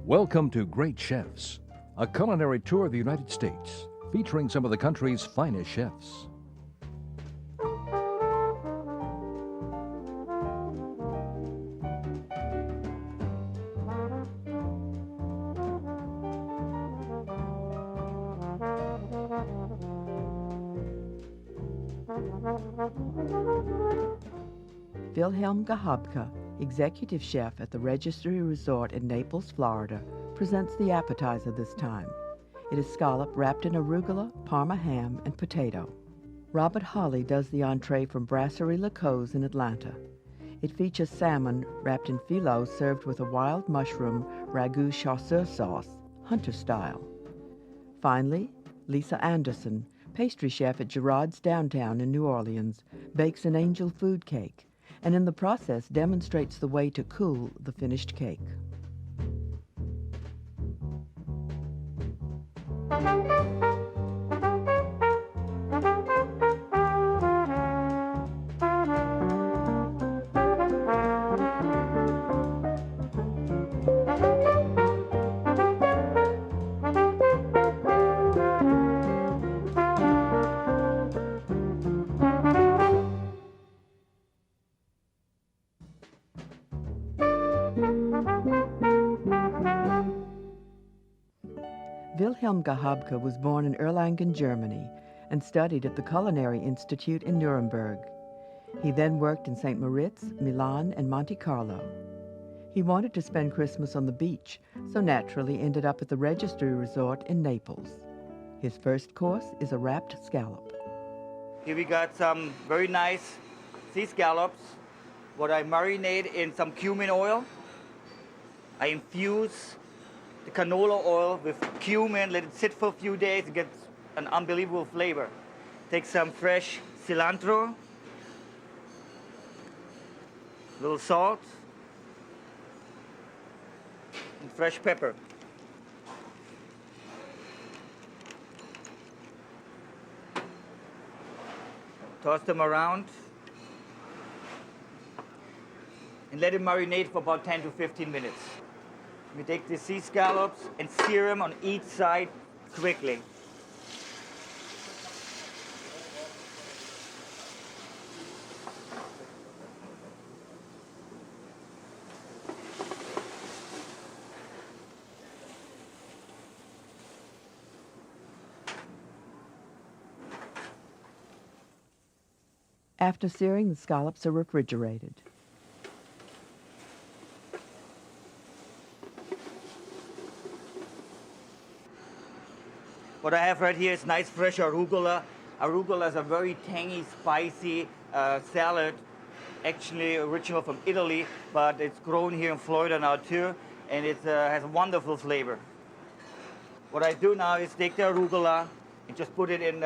Welcome to Great Chefs, a culinary tour of the United States, featuring some of the country's finest chefs. Wilhelm Gahabka, executive chef at the Registry Resort in Naples, Florida, presents the appetizer this time. It is scallop wrapped in arugula, Parma ham, and potato. Robert Holley does the entree from Brasserie La Cose in Atlanta. It features salmon wrapped in phyllo served with a wild mushroom ragu chasseur sauce, hunter style. Finally, Lisa Anderson, pastry chef at Gerard's Downtown in New Orleans, bakes an angel food cake, and in the process demonstrates the way to cool the finished cake. Wilhelm Gahabka was born in Erlangen, Germany, and studied at the Culinary Institute in Nuremberg. He then worked in St. Moritz, Milan, and Monte Carlo. He wanted to spend Christmas on the beach, so naturally ended up at the Registry Resort in Naples. His first course is a wrapped scallop. Here we got some very nice sea scallops, what I marinate in some cumin oil. I infuse the canola oil with cumin, let it sit for a few days, it gets an unbelievable flavor. Take some fresh cilantro, a little salt, and fresh pepper. Toss them around and let it marinate for about 10 to 15 minutes. We take the sea scallops and sear them on each side quickly. After searing, the scallops are refrigerated. What I have right here is nice fresh arugula. Arugula is a very tangy, spicy salad, actually original from Italy, but it's grown here in Florida now too, and it has a wonderful flavor. What I do now is take the arugula and just put it in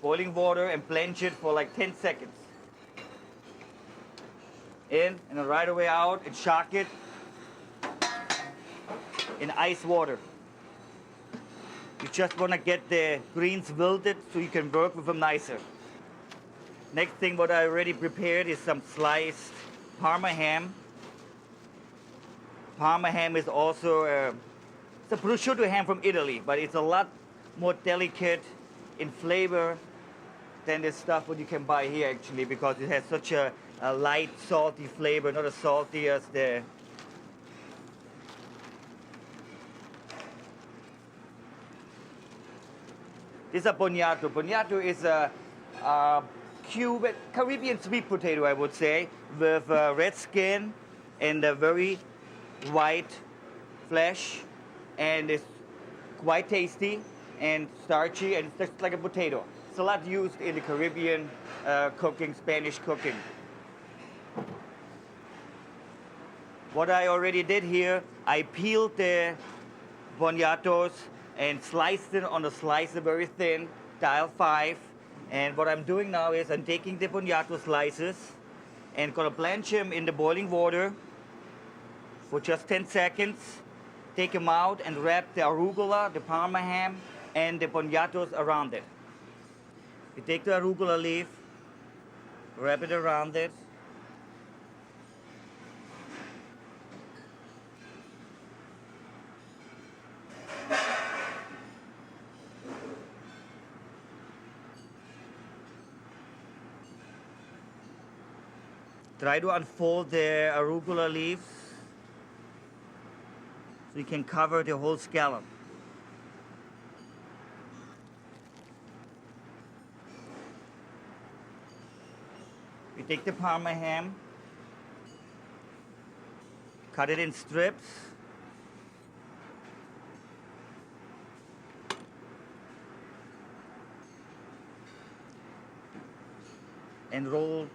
boiling water and blanch it for like 10 seconds. In and then right away out and shock it in ice water. You just want to get the greens wilted so you can work with them nicer. Next thing what I already prepared is some sliced Parma ham. Parma ham is also it's a prosciutto ham from Italy, but it's a lot more delicate in flavor than the stuff what you can buy here actually, because it has such a light, salty flavor, not as salty as the This is a boniato. Boniato is a Caribbean sweet potato, I would say, with red skin and a very white flesh, and it's quite tasty and starchy, and it's just like a potato. It's a lot used in the Caribbean cooking, Spanish cooking. What I already did here, I peeled the boniatos and sliced it on a slicer very thin, dial 5. And what I'm doing now is I'm taking the boniato slices and gonna blanch them in the boiling water for just 10 seconds. Take them out and wrap the arugula, the Parma ham, and the boniatos around it. You take the arugula leaf, wrap it around it, Try to unfold the arugula leaves so you can cover the whole scallop. We take the Parma ham, cut it in strips. And roll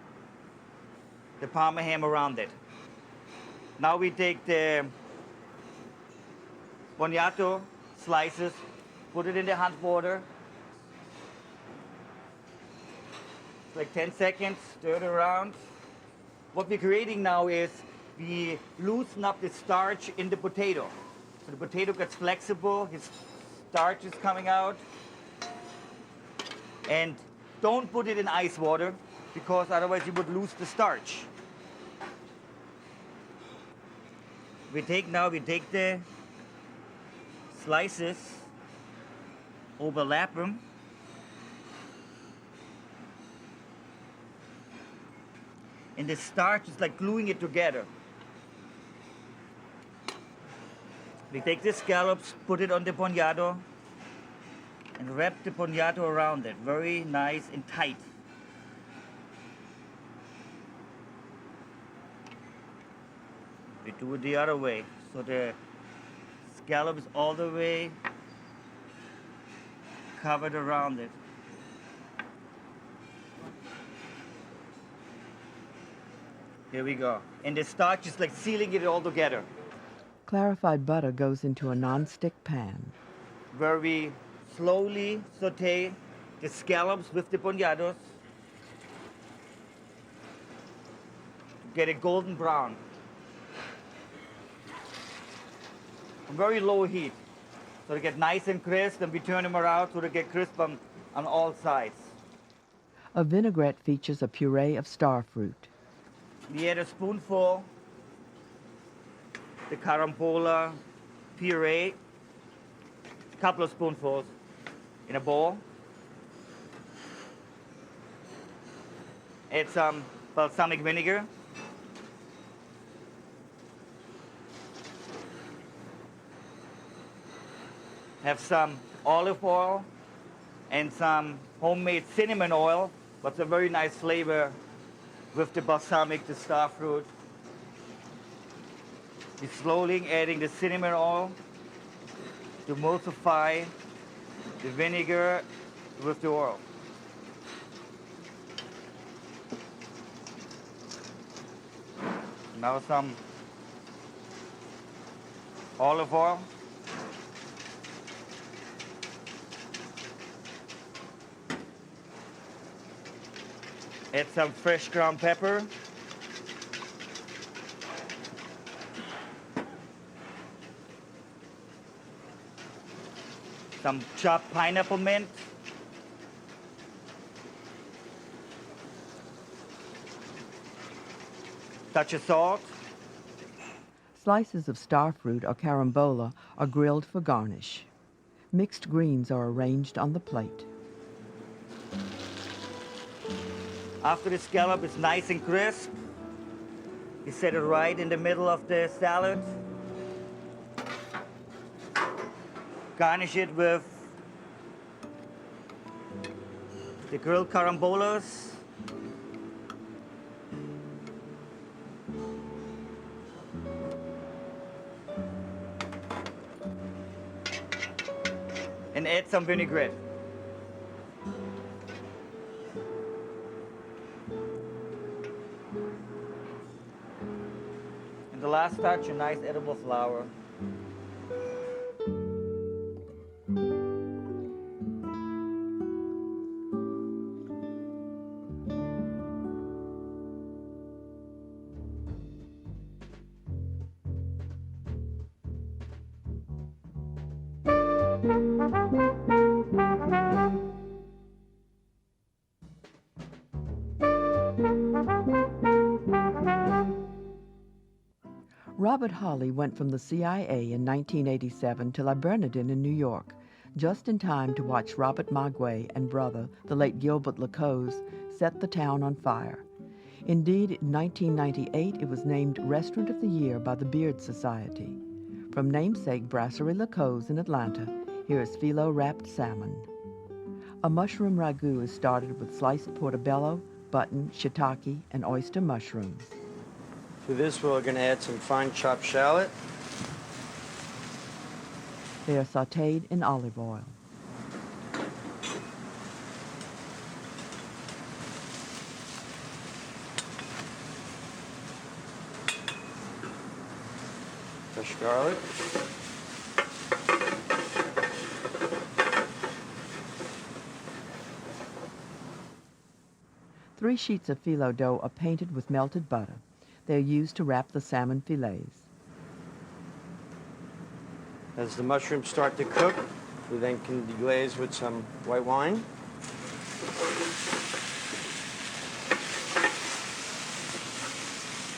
the Parma ham around it. Now we take the boniato slices, put it in the hot water, like 10 seconds, stir it around. What we're creating now is we loosen up the starch in the potato. So the potato gets flexible, his starch is coming out. And don't put it in ice water, because otherwise you would lose the starch. We take the slices, overlap them, and the starch is like gluing it together. We take the scallops, put it on the boniato, and wrap the boniato around it, very nice and tight. We do it the other way, so the scallop is all the way covered around it. Here we go. And the starch is like sealing it all together. Clarified butter goes into a non-stick pan. Where we slowly saute the scallops with the boniatos to get a golden brown. On very low heat, so they get nice and crisp, and we turn them around so they get crisp on all sides. A vinaigrette features a puree of star fruit. We add a spoonful the carambola puree, a couple of spoonfuls in a bowl. Add some balsamic vinegar. Have some olive oil and some homemade cinnamon oil, but a very nice flavor with the balsamic, the star fruit. We're slowly adding the cinnamon oil to emulsify the vinegar with the oil. Now some olive oil. Add some fresh ground pepper. Some chopped pineapple mint. Touch of salt. Slices of star fruit or carambola are grilled for garnish. Mixed greens are arranged on the plate. After the scallop is nice and crisp, you set it right in the middle of the salad. Garnish it with the grilled carambolas. And add some vinaigrette. And the last touch, a nice edible flower. Robert Hawley went from the CIA in 1987 to La Bernardine in New York, just in time to watch Robert Maguey and brother, the late Gilbert Lacose, set the town on fire. Indeed, in 1998, it was named Restaurant of the Year by the Beard Society. From namesake Brasserie La Cause in Atlanta, here is phyllo wrapped salmon. A mushroom ragu is started with sliced portobello, button, shiitake, and oyster mushrooms. To this, we're going to add some fine chopped shallot. They are sautéed in olive oil. Fresh garlic. Three sheets of phyllo dough are painted with melted butter. They are used to wrap the salmon fillets. As the mushrooms start to cook, we then can deglaze with some white wine.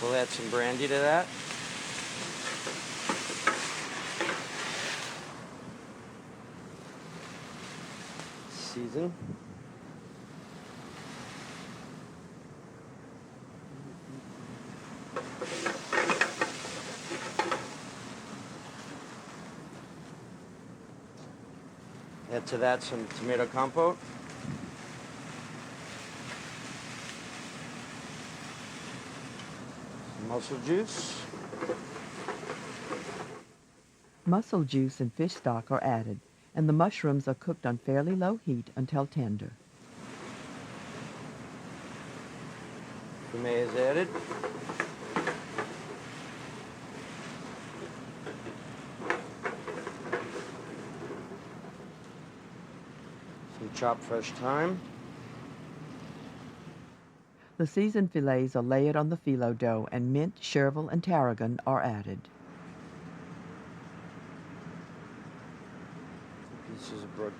We'll add some brandy to that. Season. Add to that some tomato compote. Some mussel juice. Mussel juice and fish stock are added, and the mushrooms are cooked on fairly low heat until tender. Fumé is added. Some chopped fresh thyme. The seasoned fillets are layered on the phyllo dough, and mint, chervil, and tarragon are added. Pieces of brook.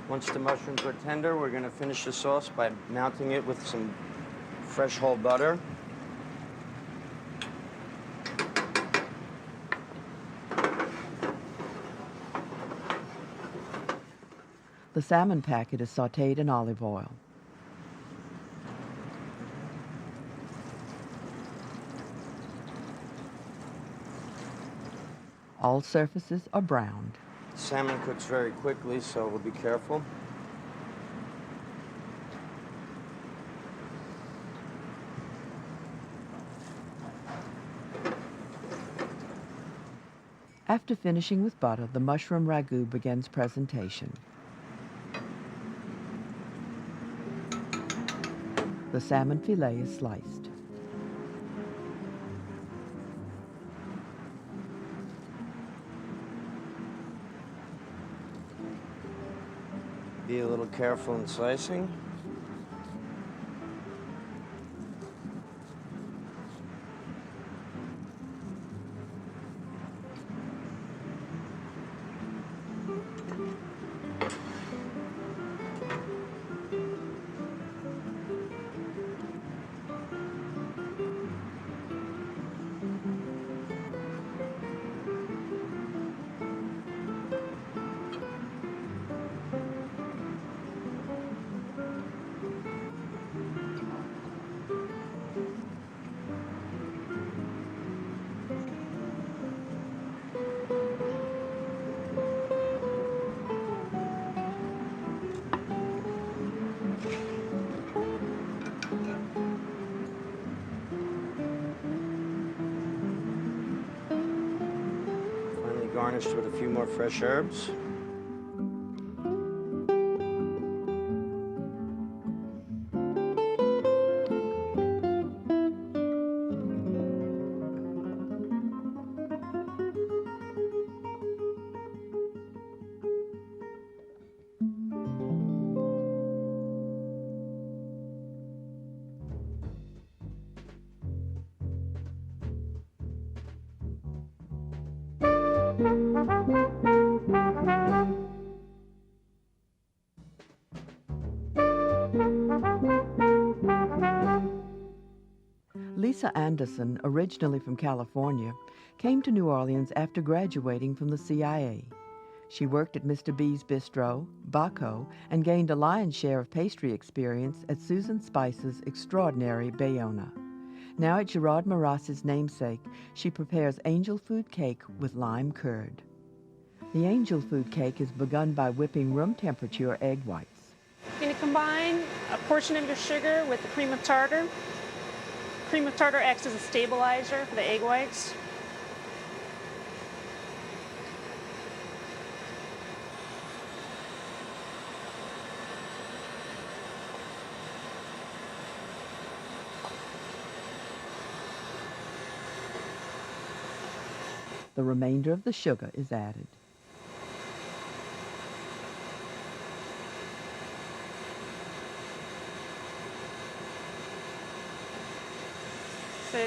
Once the mushrooms are tender, we're going to finish the sauce by mounting it with some fresh whole butter. The salmon packet is sautéed in olive oil. All surfaces are browned. Salmon cooks very quickly, so we'll be careful. After finishing with butter, the mushroom ragu begins presentation. The salmon fillet is sliced. Be a little careful in slicing. Garnished with a few more fresh herbs. Lisa Anderson, originally from California, came to New Orleans after graduating from the CIA. She worked at Mr. B's Bistro, Baco, and gained a lion's share of pastry experience at Susan Spice's extraordinary Bayona. Now at Gerard Maras's namesake, she prepares angel food cake with lime curd. The angel food cake is begun by whipping room temperature egg whites. You're going to combine a portion of your sugar with the cream of tartar. Cream of tartar acts as a stabilizer for the egg whites. The remainder of the sugar is added. So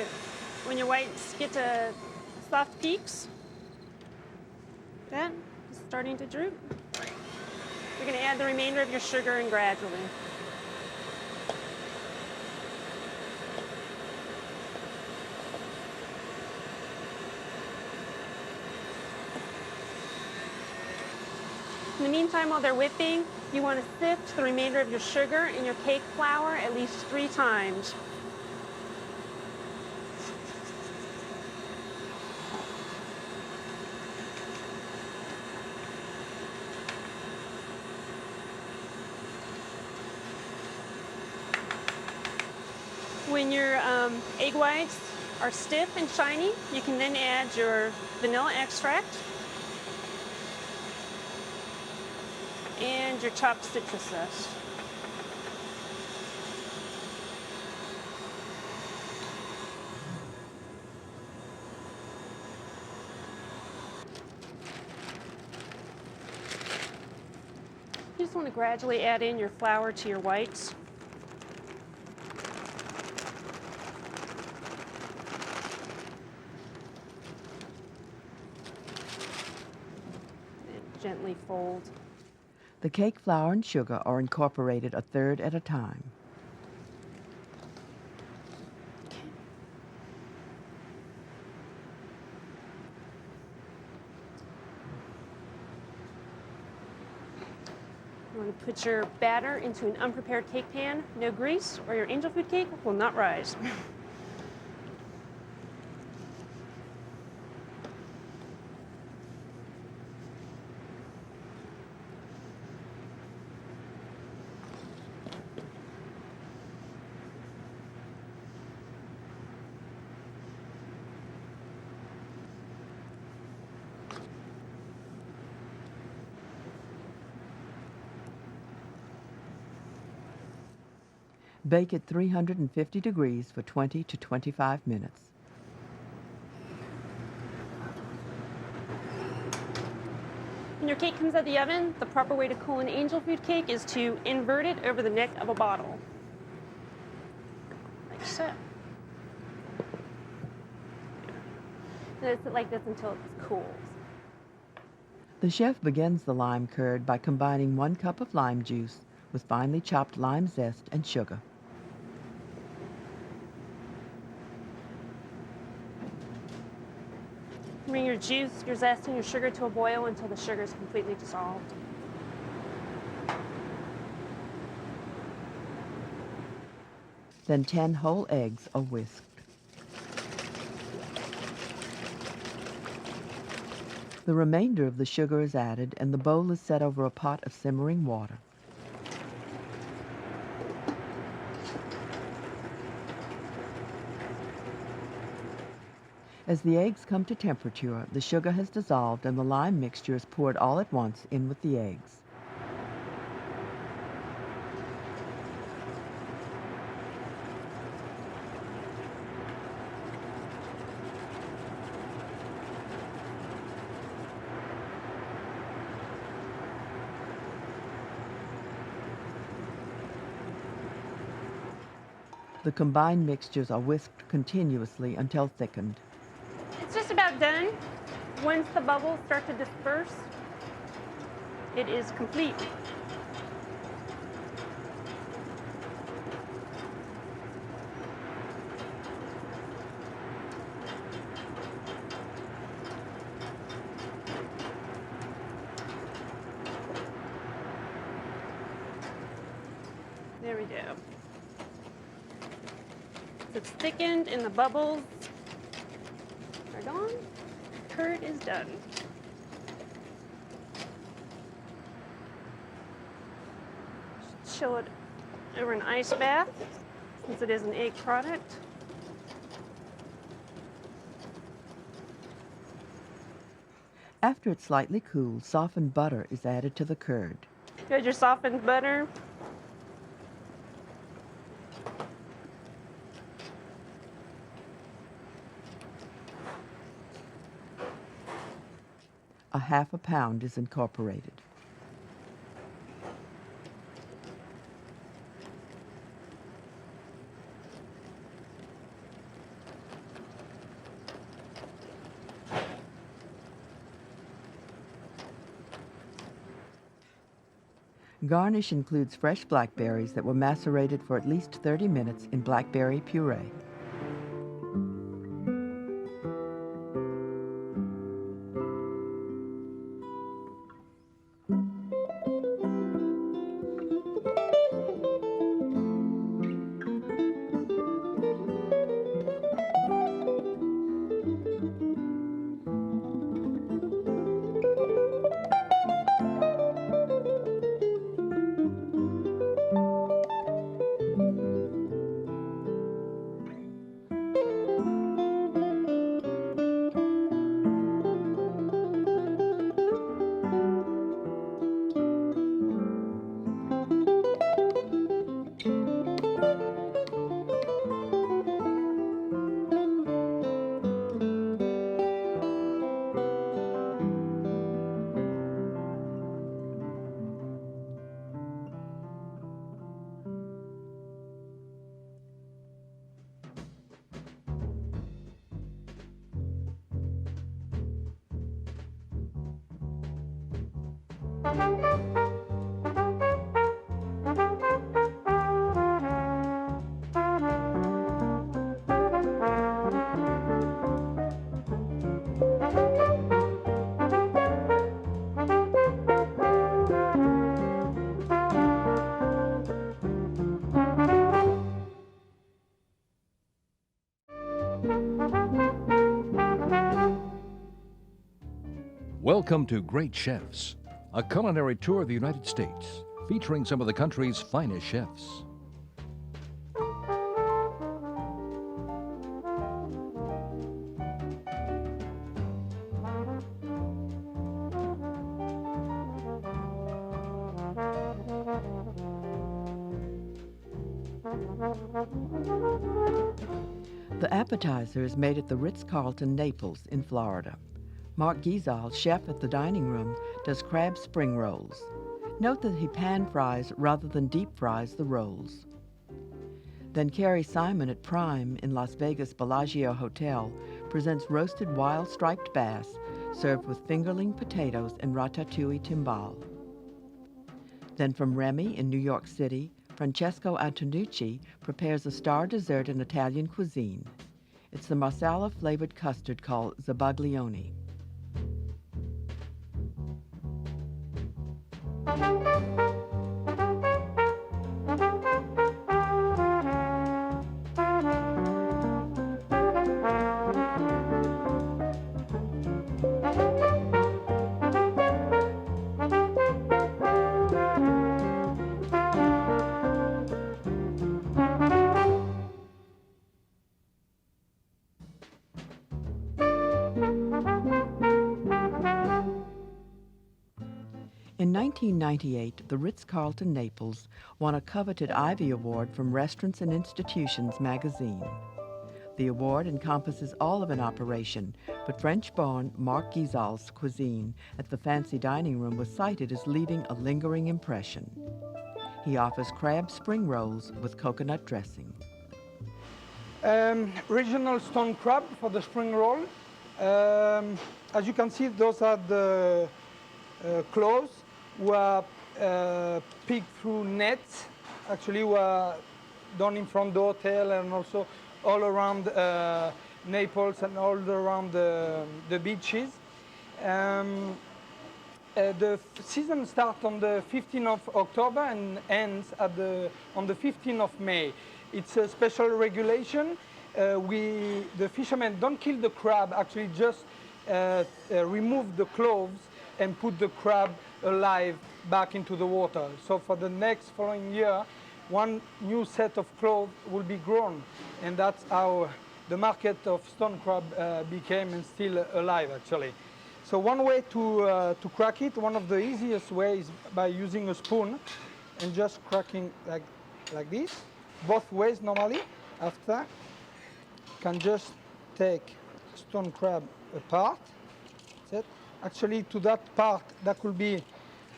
when your whites get to soft peaks, that is starting to droop. You're going to add the remainder of your sugar in gradually. In the meantime, while they're whipping, you want to sift the remainder of your sugar and your cake flour at least 3 times. When your egg whites are stiff and shiny, you can then add your vanilla extract and your chopped citrus zest. You just want to gradually add in your flour to your whites. And gently fold. The cake flour and sugar are incorporated a third at a time. You want to put your batter into an unprepared cake pan, no grease, or your angel food cake will not rise. Bake at 350 degrees for 20 to 25 minutes. When your cake comes out of the oven, the proper way to cool an angel food cake is to invert it over the neck of a bottle. Like so. And it's like this until it cools. The chef begins the lime curd by combining 1 cup of lime juice with finely chopped lime zest and sugar. Bring your juice, your zest, and your sugar to a boil until the sugar is completely dissolved. Then 10 whole eggs are whisked. The remainder of the sugar is added and the bowl is set over a pot of simmering water. As the eggs come to temperature, the sugar has dissolved and the lime mixture is poured all at once in with the eggs. The combined mixtures are whisked continuously until thickened. It's just about done. Once the bubbles start to disperse, it is complete. There we go. It's thickened and the bubbles are gone. Curd is done. Chill it over an ice bath since it is an egg product. After it's slightly cooled, softened butter is added to the curd. Here's your softened butter. A half a pound is incorporated. Garnish includes fresh blackberries that were macerated for at least 30 minutes in blackberry puree. Welcome to Great Chefs, a culinary tour of the United States, featuring some of the country's finest chefs. The appetizer is made at the Ritz-Carlton, Naples, in Florida. Mark Giesal, chef at the dining room, does crab spring rolls. Note that he pan-fries rather than deep-fries the rolls. Then Carrie Simon at Prime in Las Vegas Bellagio Hotel presents roasted wild striped bass served with fingerling potatoes and ratatouille timbale. Then from Remy in New York City, Francesco Antonucci prepares a star dessert in Italian cuisine. It's the marsala-flavored custard called zabaglione. In 1998, the Ritz-Carlton Naples won a coveted Ivy Award from Restaurants and Institutions magazine. The award encompasses all of an operation, but French-born Mark Giesal's cuisine at the fancy dining room was cited as leaving a lingering impression. He offers crab spring rolls with coconut dressing. Regional stone crab for the spring roll. As you can see, those are the claws were picked through nets. Actually, were done in front of the hotel and also all around Naples and all around the beaches. The season starts on the 15th of October and ends on the 15th of May. It's a special regulation. The fishermen don't kill the crab, actually just remove the clothes and put the crab alive back into the water. So for the next following year, one new set of clothes will be grown. And that's how the market of stone crab became and still alive, actually. So one way to crack it, one of the easiest ways is by using a spoon and just cracking like this, both ways normally. After, can just take stone crab apart. That's it. Actually, to that part, that could be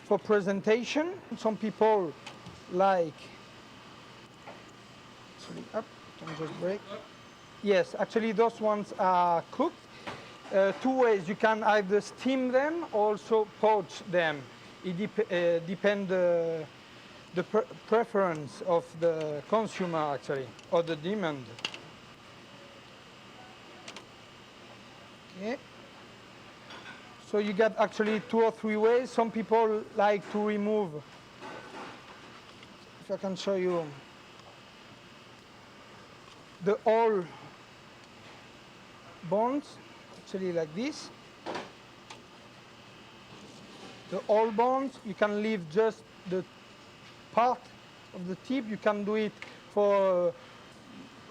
for presentation. Some people like, actually, up, can just break. Yes, actually, those ones are cooked. Two ways, you can either steam them or also poach them. It depends the preference of the consumer, actually, or the demand. Okay. So you get actually 2 or 3 ways. Some people like to remove, if I can show you, the whole bones, actually like this. The whole bones, you can leave just the part of the tip. You can do it for,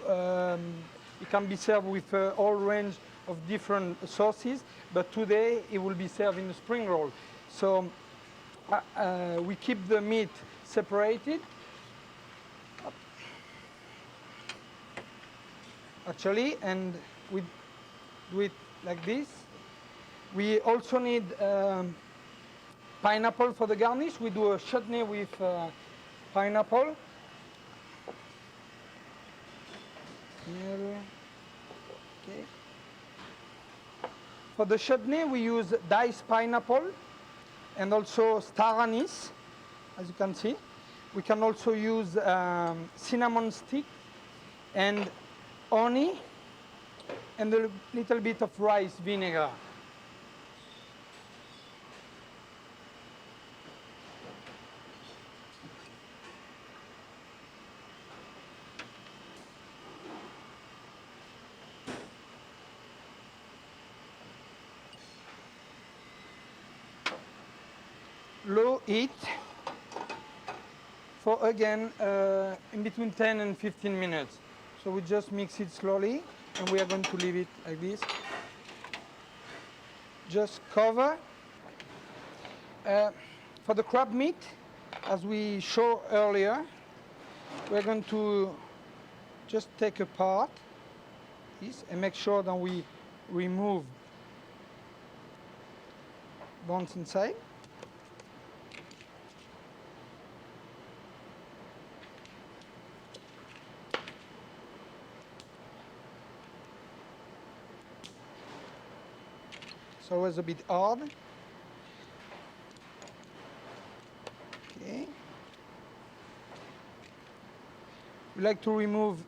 it can be served with all range of different sauces, but today it will be served in a spring roll. So we keep the meat separated. Actually, and we do it like this. We also need pineapple for the garnish. We do a chutney with pineapple. Okay. For the chutney, we use diced pineapple and also star anise, as you can see. We can also use cinnamon stick and honey and a little bit of rice vinegar. Low heat for again in between 10 and 15 minutes. So we just mix it slowly and we are going to leave it like this. Just cover. For the crab meat, as we showed earlier, we're going to just take apart this and make sure that we remove bones inside. It's always a bit hard. Okay. We like to remove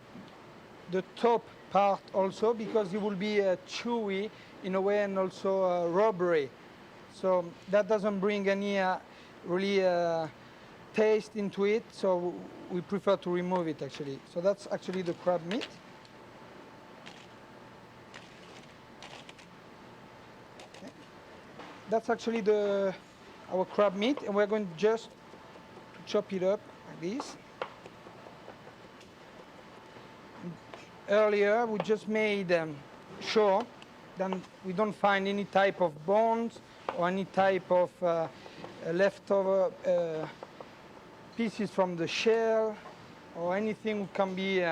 the top part also because it will be chewy in a way and also rubbery. So that doesn't bring any really taste into it. So we prefer to remove it actually. So that's actually the crab meat. That's actually our crab meat, and we're going just to chop it up like this. Earlier, we just made sure that we don't find any type of bones or any type of leftover pieces from the shell or anything that can be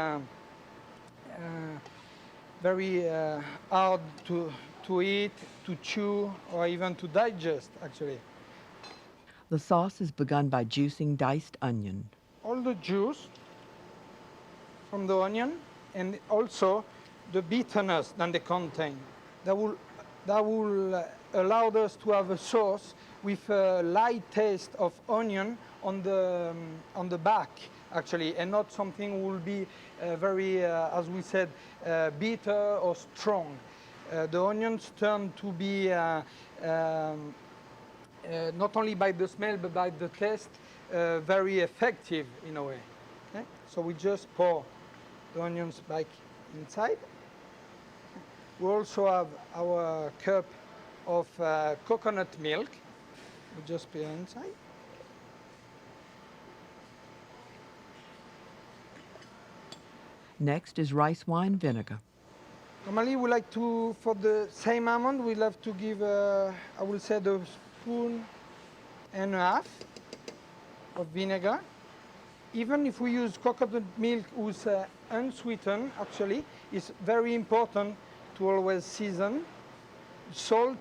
very hard to eat, to chew, or even to digest, actually. The sauce is begun by juicing diced onion. All the juice from the onion and also the bitterness that they contain. That will allow us to have a sauce with a light taste of onion on the back, actually, and not something will be very, as we said, bitter or strong. The onions turn to be not only by the smell but by the taste, very effective in a way. Okay? So we just pour the onions back inside. We also have our cup of coconut milk. We just pour inside. Next is rice wine vinegar. Normally we like to, for the same amount, we'll have to give, I will say, the spoon and a half of vinegar. Even if we use coconut milk who's unsweetened, actually, it's very important to always season. Salt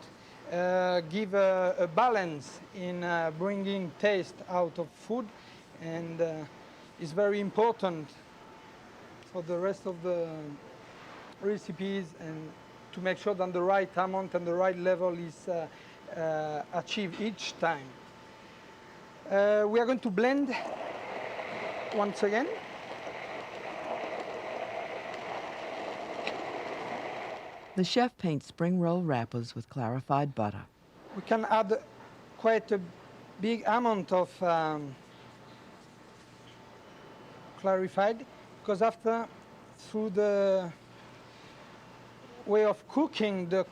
give a balance in bringing taste out of food, and it's very important for the rest of the recipes, and to make sure that the right amount and the right level is achieved each time. We are going to blend once again. The chef paints spring roll wrappers with clarified butter. We can add quite a big amount of clarified, because after, through the way of cooking, the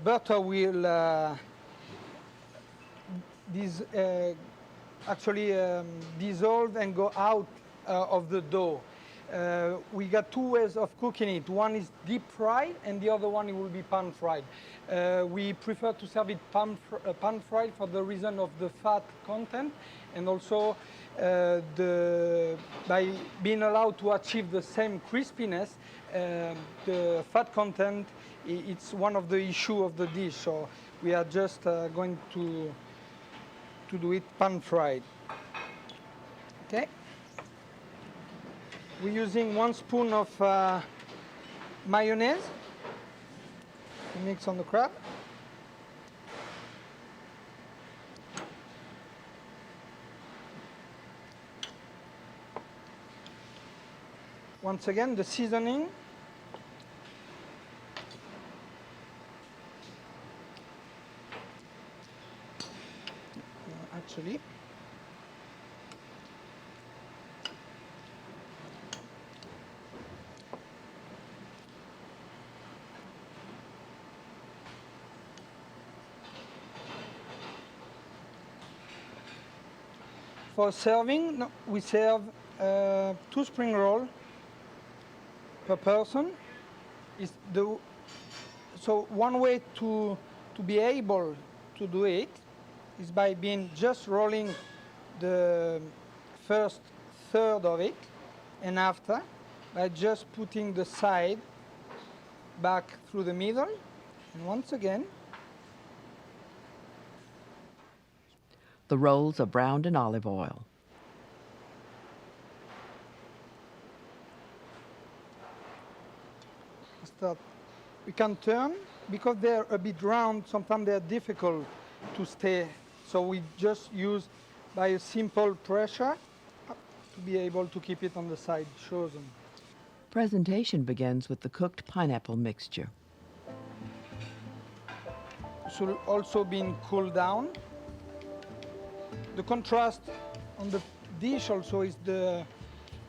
butter will dissolve and go out of the dough. We got two ways of cooking it. One is deep fried, and the other one it will be pan fried. We prefer to serve it pan fried for the reason of the fat content, and also by being allowed to achieve the same crispiness. The fat content, it's one of the issues of the dish, so we are just going to do it pan fried. Okay. We're using 1 spoon of mayonnaise to mix on the crab. Once again, the seasoning. Actually, for serving, we serve 2 spring rolls per person. So one way to be able to do it is by just rolling the first third of it, and after by just putting the side back through the middle, and once again. The rolls are browned in olive oil. We can turn, because they're a bit round, sometimes they're difficult to stay. So we just use by a simple pressure to be able to keep it on the side chosen. Presentation begins with the cooked pineapple mixture. Should also be cooled down. The contrast on the dish also is the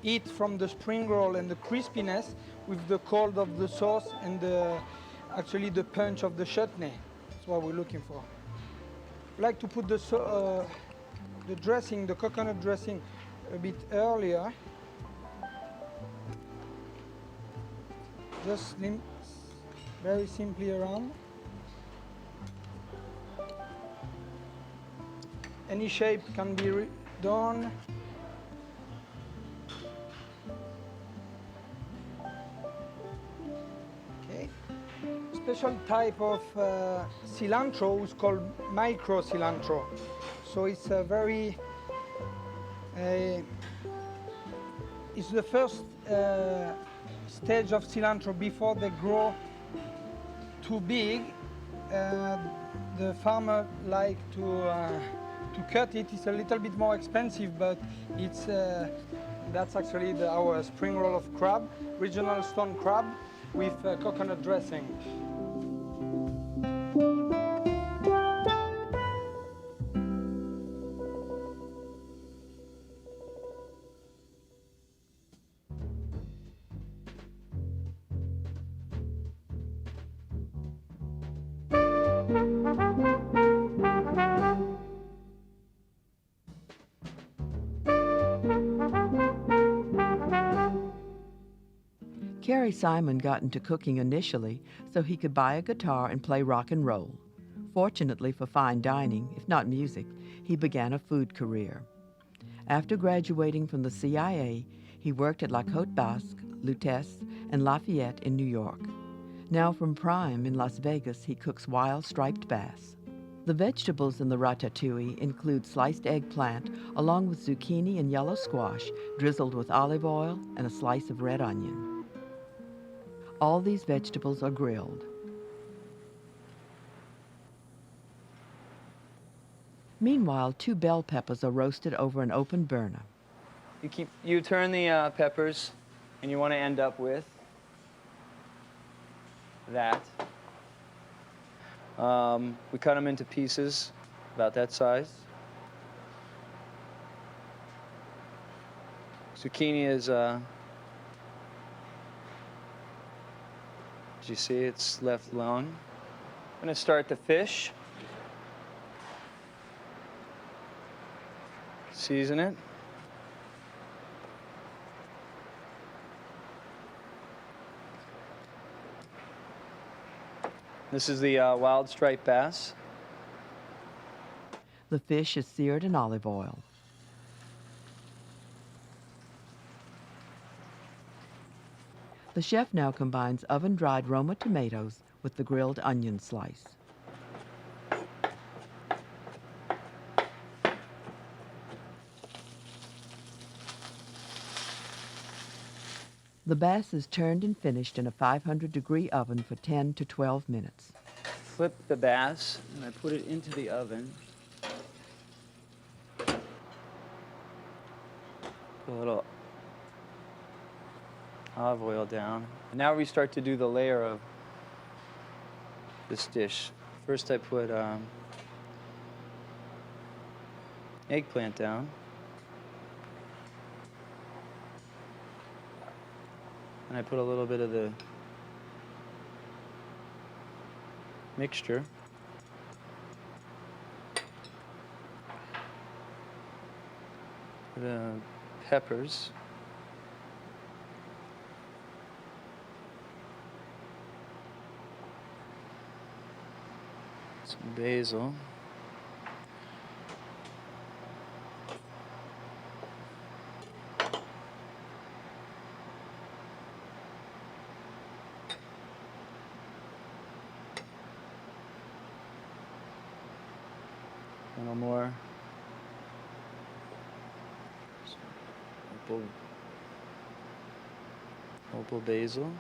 heat from the spring roll and the crispiness with the cold of the sauce and actually the punch of the chutney. That's what we're looking for. I like to put the dressing, the coconut dressing, a bit earlier. Just very simply around. Any shape can be done. Okay. Special type of cilantro is called micro cilantro. So it's a very, it's the first stage of cilantro before they grow too big. The farmer like to cut it. It's a little bit more expensive, but it's that's actually our spring roll of crab, regional stone crab with coconut dressing. Carrie Simon got into cooking initially so he could buy a guitar and play rock and roll. Fortunately for fine dining, if not music, he began a food career. After graduating from the CIA, he worked at La Côte Basque, Lutèce, and Lafayette in New York. Now from Prime in Las Vegas, he cooks wild striped bass. The vegetables in the ratatouille include sliced eggplant along with zucchini and yellow squash drizzled with olive oil and a slice of red onion. All these vegetables are grilled. Meanwhile, 2 bell peppers are roasted over an open burner. You turn the peppers, and you want to end up with that. We cut them into pieces about that size. Zucchini is, as you see, it's left long. I'm going to start the fish. Season it. This is the wild striped bass. The fish is seared in olive oil. The chef now combines oven-dried Roma tomatoes with the grilled onion slice. The bass is turned and finished in a 500-degree oven for 10 to 12 minutes. Flip the bass, and I put it into the oven. Put a little olive oil down. And now we start to do the layer of this dish. First I put eggplant down. And I put a little bit of the mixture. The peppers. Some basil. A little more opal basil.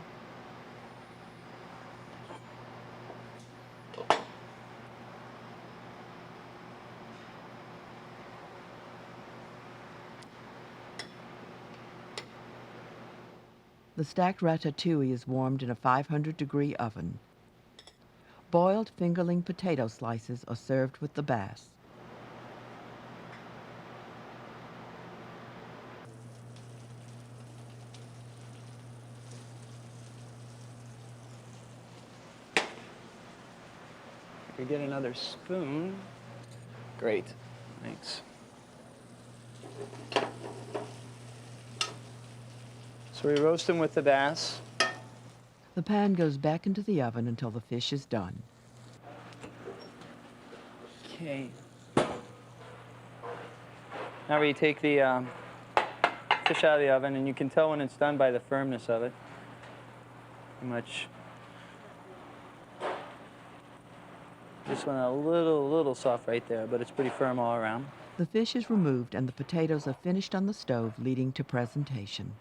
The stacked ratatouille is warmed in a 500-degree oven. Boiled fingerling potato slices are served with the bass. We get another spoon. Great, thanks. So we roast them with the bass. The pan goes back into the oven until the fish is done. Okay. Now we take the fish out of the oven, and you can tell when it's done by the firmness of it. Pretty much. This one a little soft right there, but it's pretty firm all around. The fish is removed and the potatoes are finished on the stove, leading to presentation.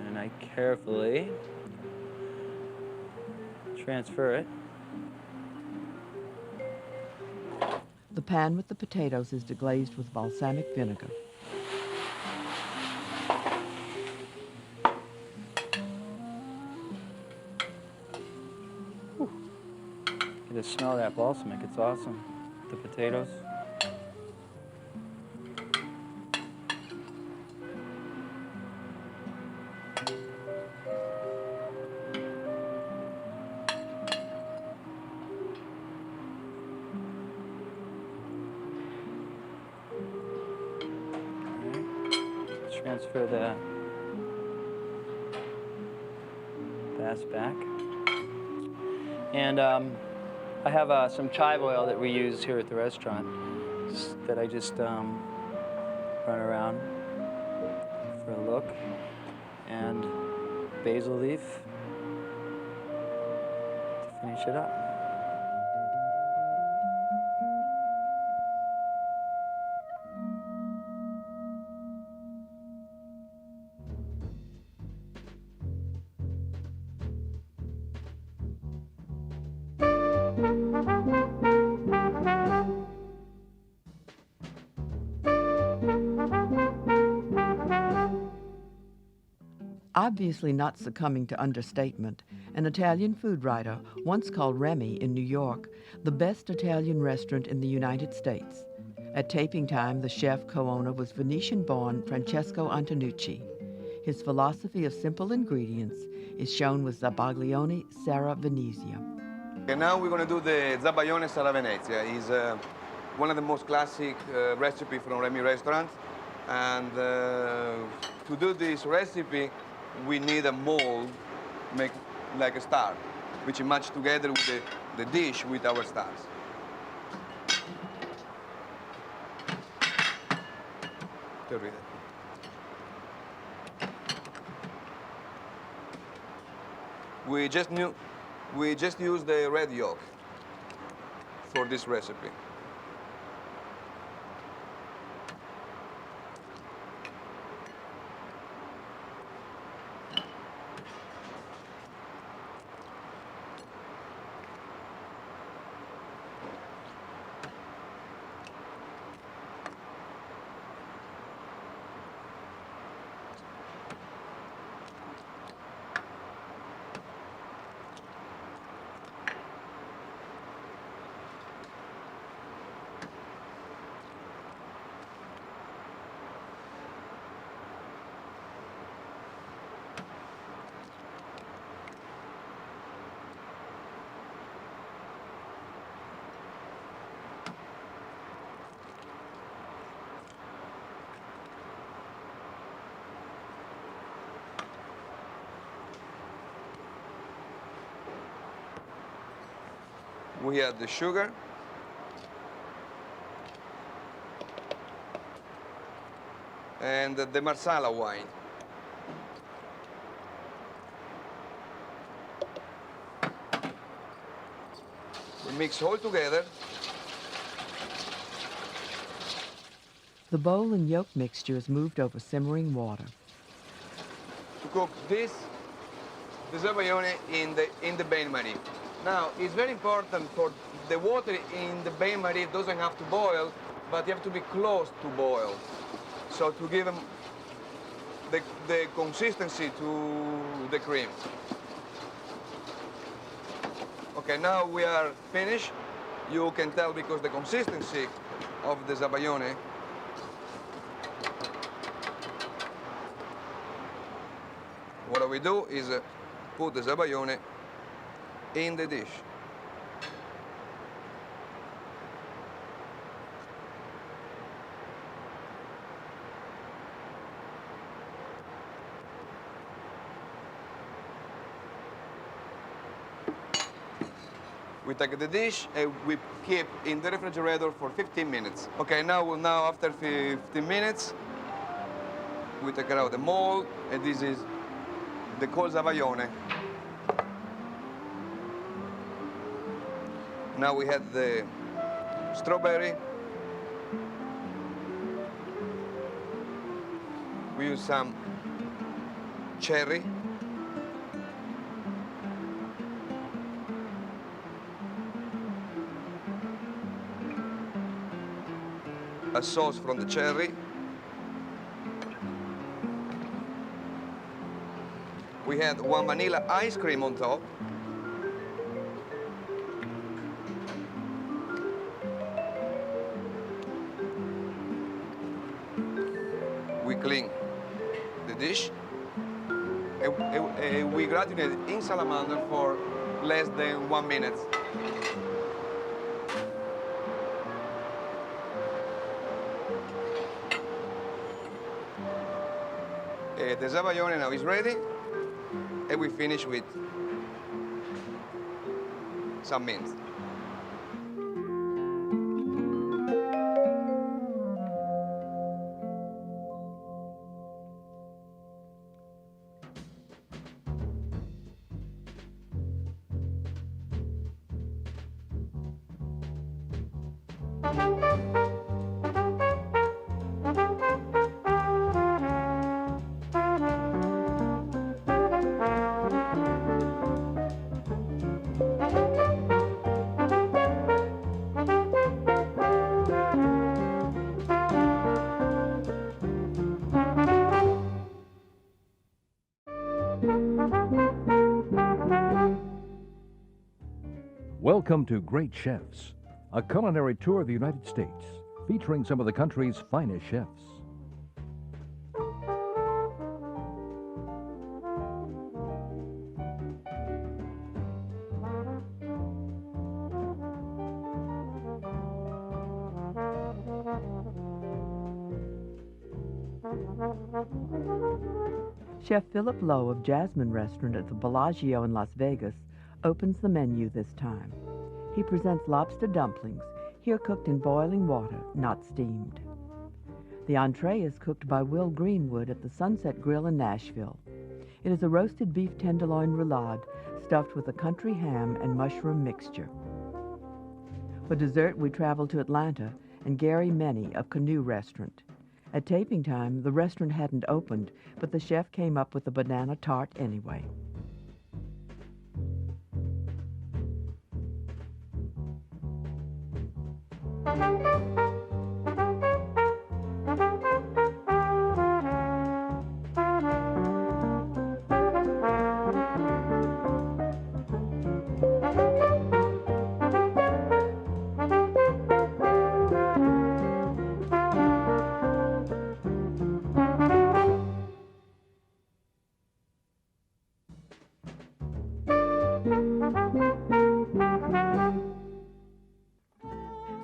And I carefully transfer it. The pan with the potatoes is deglazed with balsamic vinegar. You just smell that balsamic, it's awesome. The potatoes. Transfer the gas back. And I have some chive oil that we use here at the restaurant that I just run around for a look. And basil leaf to finish it up. Obviously not succumbing to understatement, an Italian food writer once called Remy in New York the best Italian restaurant in the United States. At taping time, the chef co-owner was Venetian-born Francesco Antonucci. His philosophy of simple ingredients is shown with Zabaglione Sera Venezia. And now we're going to do the Zabaglione Sera Venezia. It's one of the most classic recipe from Remy restaurant. And to do this recipe, we need a mold, make like a star, which is matched together with the dish with our stars. To read it. We just use the red yolk for this recipe. We add the sugar. And the Marsala wine. We mix all together. The bowl and yolk mixture is moved over simmering water. To cook this, the Zabaglione in the bain-marie. Now, it's very important for the water in the bain-marie doesn't have to boil, but you have to be close to boil. So to give them the consistency to the cream. Okay, now we are finished. You can tell because the consistency of the Zabaglione. What we do is put the Zabaglione in the dish. We take the dish and we keep in the refrigerator for 15 minutes. Okay, now after 15 minutes, we take out the mold, and this is the cold Zabaglione. Now we have the strawberry. We use some cherry. A sauce from the cherry. We had one vanilla ice cream on top. We clean the dish. And we gratinate in salamander for less than 1 minute. The Zabaglione now is ready, and we finish with some mint. Welcome to Great Chefs, a culinary tour of the United States, featuring some of the country's finest chefs. Chef Philip Lowe of Jasmine Restaurant at the Bellagio in Las Vegas opens the menu this time. He presents lobster dumplings, here cooked in boiling water, not steamed. The entree is cooked by Will Greenwood at the Sunset Grill in Nashville. It is a roasted beef tenderloin roulade stuffed with a country ham and mushroom mixture. For dessert, we travel to Atlanta and Gary Menny of Canoe Restaurant. At taping time, the restaurant hadn't opened, but the chef came up with a banana tart anyway.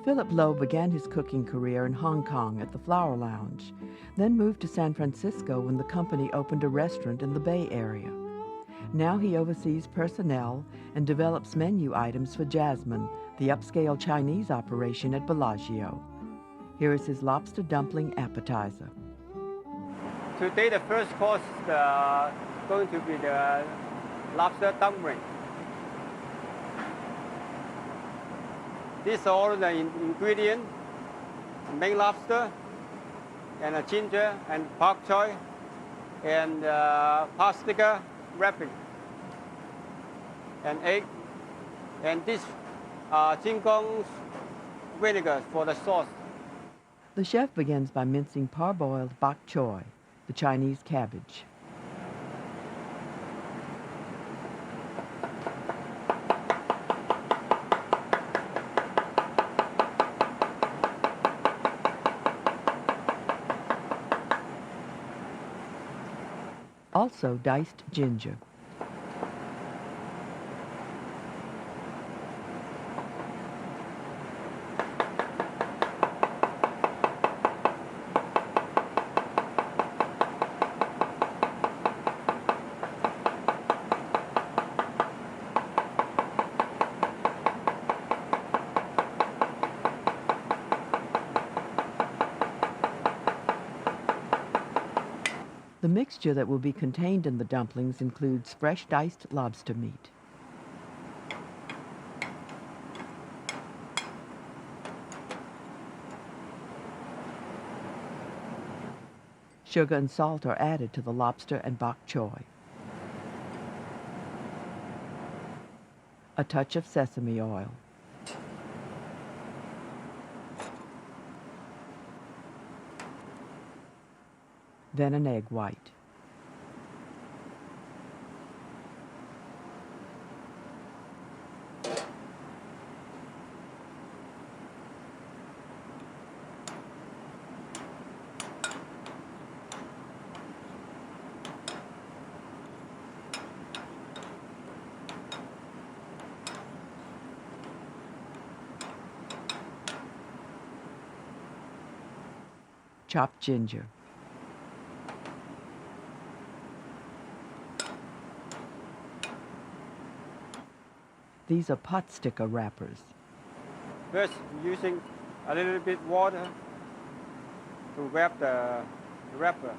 Philip Lowe began his cooking career in Hong Kong at the Flower Lounge, then moved to San Francisco when the company opened a restaurant in the Bay Area. Now he oversees personnel and develops menu items for Jasmine, the upscale Chinese operation at Bellagio. Here is his lobster dumpling appetizer. Today the first course is going to be the lobster dumpling. These are all the ingredients: main lobster, and a ginger, and pak choy, and paprika wrapping, and egg, and this jingong vinegar for the sauce. The chef begins by mincing parboiled bok choy, the Chinese cabbage. Also diced ginger. The mixture that will be contained in the dumplings includes fresh diced lobster meat, sugar and salt are added to the lobster and bok choy, a touch of sesame oil, then an egg white. Chopped ginger. These are pot sticker wrappers. First, using a little bit water to wrap the wrapper.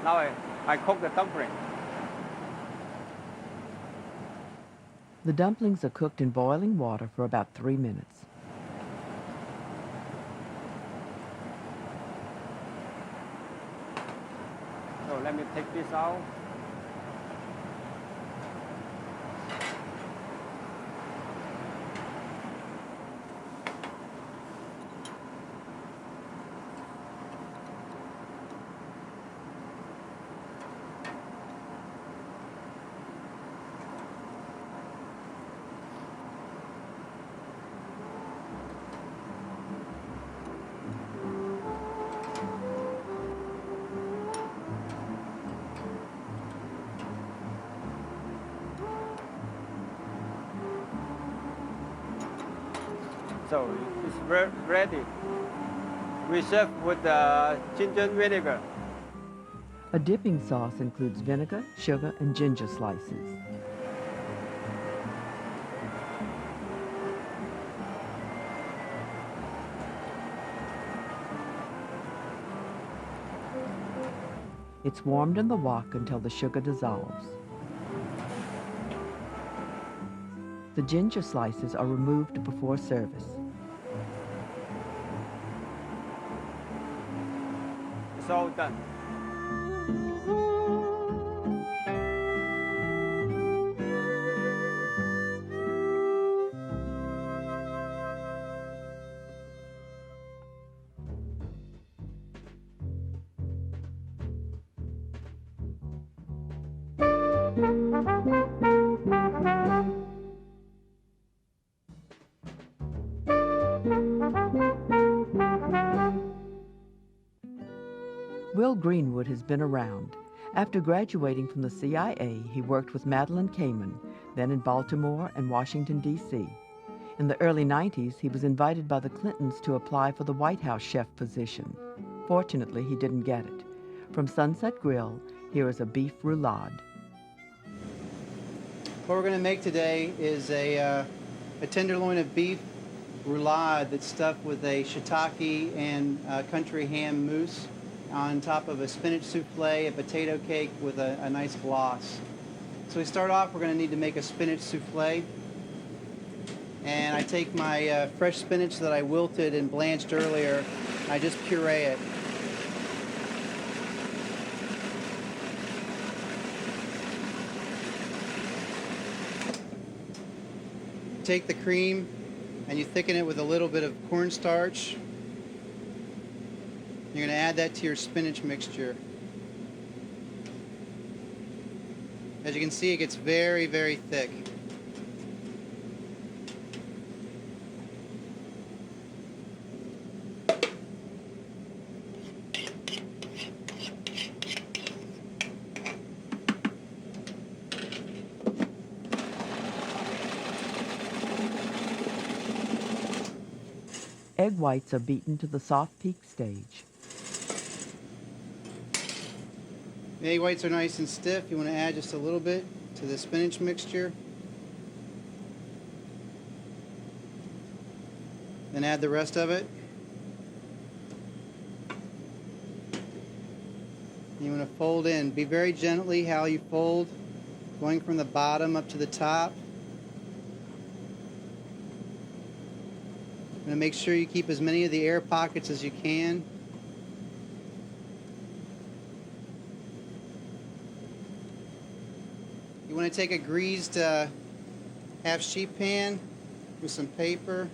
Now I cook the dumpling. The dumplings are cooked in boiling water for about 3 minutes. So let me take this out. So it's ready. We serve with ginger vinegar. A dipping sauce includes vinegar, sugar, and ginger slices. It's warmed in the wok until the sugar dissolves. The ginger slices are removed before service. It's all done. Will Greenwood has been around. After graduating from the CIA, he worked with Madeleine Kamen, then in Baltimore and Washington, D.C. In the early 90s, he was invited by the Clintons to apply for the White House chef position. Fortunately, he didn't get it. From Sunset Grill, here is a beef roulade. What we're going to make today is a tenderloin of beef roulade that's stuffed with a shiitake and country ham mousse on top of a spinach souffle, a potato cake with a nice gloss. So we start off, we're going to need to make a spinach souffle. And I take my fresh spinach that I wilted and blanched earlier, and I just puree it. Take the cream and you thicken it with a little bit of cornstarch. You're going to add that to your spinach mixture. As you can see, it gets very, very thick. Egg whites are beaten to the soft peak stage. The egg whites are nice and stiff. You want to add just a little bit to the spinach mixture. Then add the rest of it. You want to fold in. Be very gently how you fold, going from the bottom up to the top. You want to make sure you keep as many of the air pockets as you can. You want to take a greased half sheet pan, with some paper.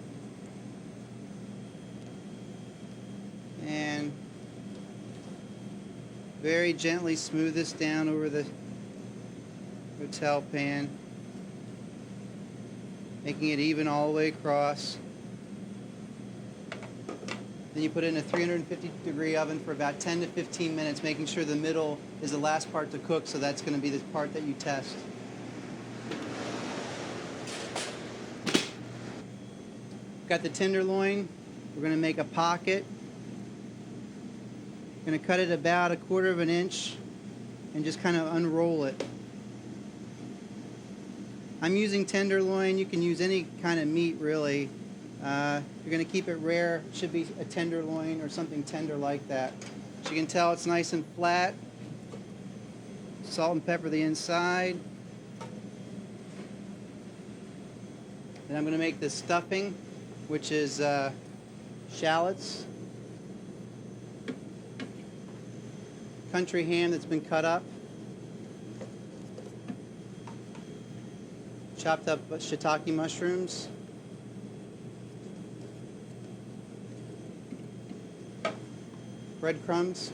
And very gently smooth this down over the hotel pan, making it even all the way across. Then you put it in a 350-degree oven for about 10 to 15 minutes, making sure the middle is the last part to cook, so that's going to be the part that you test. Got the tenderloin. We're going to make a pocket. Going to cut it about 1/4 of an inch and just kind of unroll it. I'm using tenderloin. You can use any kind of meat, really. You're going to keep it rare. It should be a tenderloin or something tender like that. As you can tell, it's nice and flat. Salt and pepper the inside. Then I'm going to make the stuffing, which is shallots, country ham that's been cut up, chopped up shiitake mushrooms, breadcrumbs.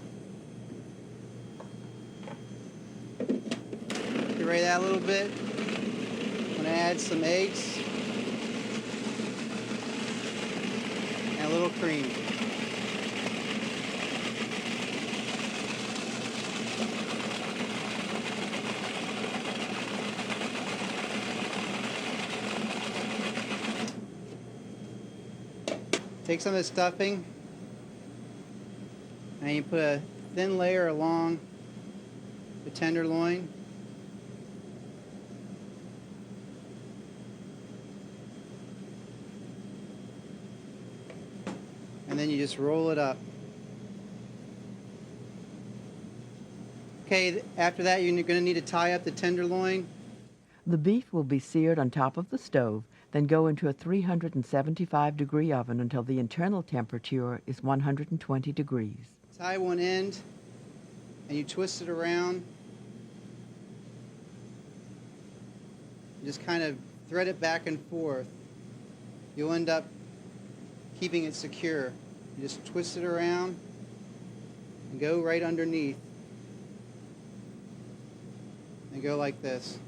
Puree that a little bit. I'm going to add some eggs and a little cream. Take some of the stuffing and you put a thin layer along the tenderloin. And then you just roll it up. Okay, after that you're going to need to tie up the tenderloin. The beef will be seared on top of the stove, then go into a 375-degree oven until the internal temperature is 120 degrees. Tie one end and you twist it around. You just kind of thread it back and forth. You'll end up keeping it secure. You just twist it around and go right underneath. And go like this.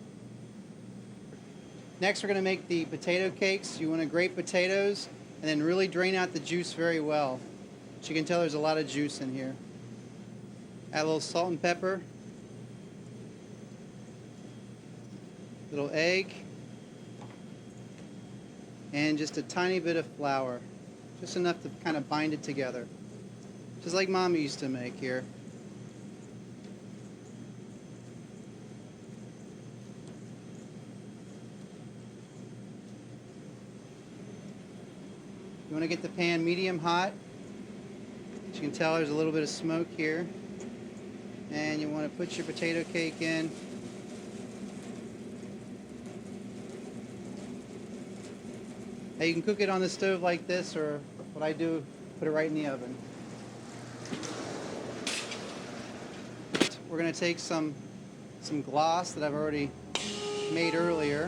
Next we're going to make the potato cakes. You want to grate potatoes and then really drain out the juice very well. As you can tell, there's a lot of juice in here. Add a little salt and pepper. Little egg. And just a tiny bit of flour. Just enough to kind of bind it together. Just like Mom used to make here. You want to get the pan medium hot. As you can tell, there's a little bit of smoke here. And you want to put your potato cake in. Now you can cook it on the stove like this, or what I do, put it right in the oven. We're going to take some gloss that I've already made earlier.